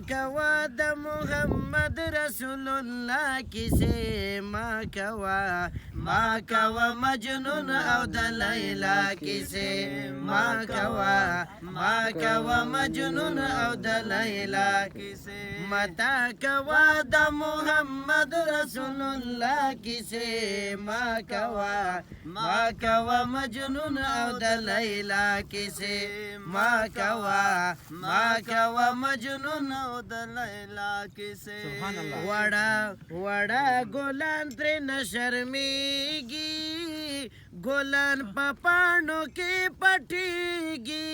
कवा द मोहम्मद रसूलुल्लाह किसे माँ कवा मजनून औ द लैला किसे माँ कवा मजनून औ द लैला किसे मता कवा द मोहम्मद रसूलुल्लाह किसे माँ कवा मजनून औ द लैला किसे माँ कवा मजनून औ द लैला किसे वड़ा गोलान त्रे न शर्मेगी गोलान पपाणों के पटेगी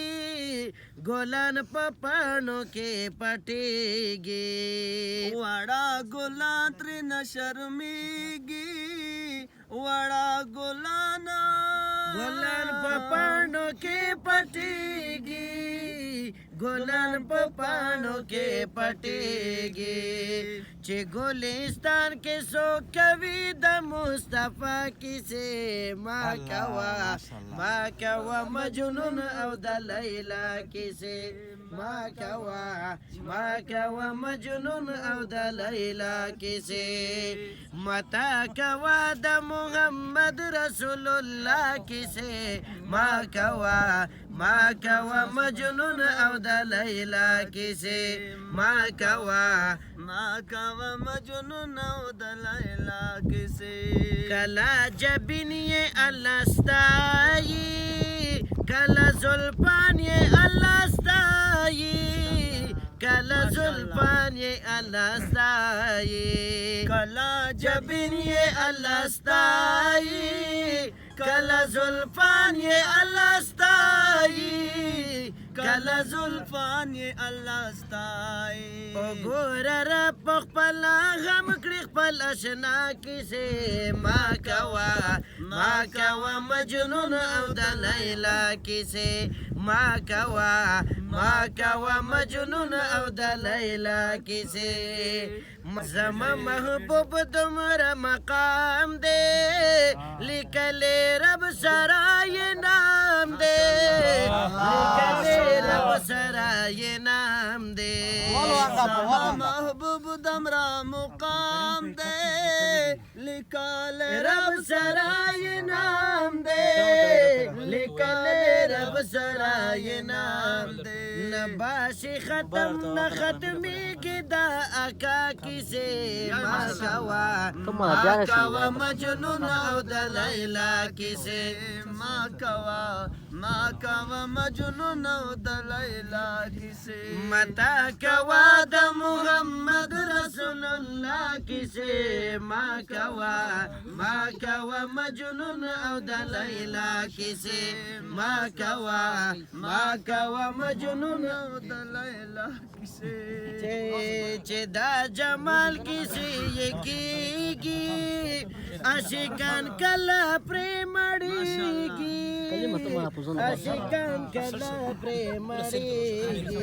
गोलान पपाणों के पटेगी वड़ा गोलान त्रे न शर्मेगी वड़ा गोलान पपाणों के पटेगी गोलान पपाणों के पटेगी चे गोलिस्तान के सो कवि द मुस्तफा किसे माँ कवा मजनून औ द लैला किसे माँ कवा मजनून औ द लैला किसे मता कवा द मोहम्मद रसूलुल्लाह किसे माँ कवा मजनून औ द लैला किसे माँ कवा मजनून औ द लैला किसे कला जबिन ये अलस्ताई कला जुल्फान ये अलस्ताई कला जुल्फान ये अलस्ताई कला जबिन ये अलस्ताई कला जुल्फान ये अलस्ताई कला जुल्फान ये अलस्ताई ओ गोरा र पखपला हम खपल अशना किसे माँ कवा मजनून औ द लैला किसे माँ कवा मजनून औ द लैला किसे ज़मा महबूब तुम्हारा मकाम दे लिखले रब सराय नाम दे लिखले रब सराय नाम दे महबूब दमरा मुकाम दे लिखले रब सराय नाम दे लिखले रब सराय नाम दे नबाशी खत्म न खत्मी किदा आका किसे माँ कवा मजनून औ द लैला किसे माँ कवा मजनून औ द लैला किसे मता कवा द मोहम्मद रसूलुल्लाह किसे माँ कवा मजनून औ द लैला किसे माँ कवा मजनून औ द लैला किसे चे दा जमाल किसे ये की आशिकान कला प्रेमड़ेगी आशिकान कला प्रेमड़ेगी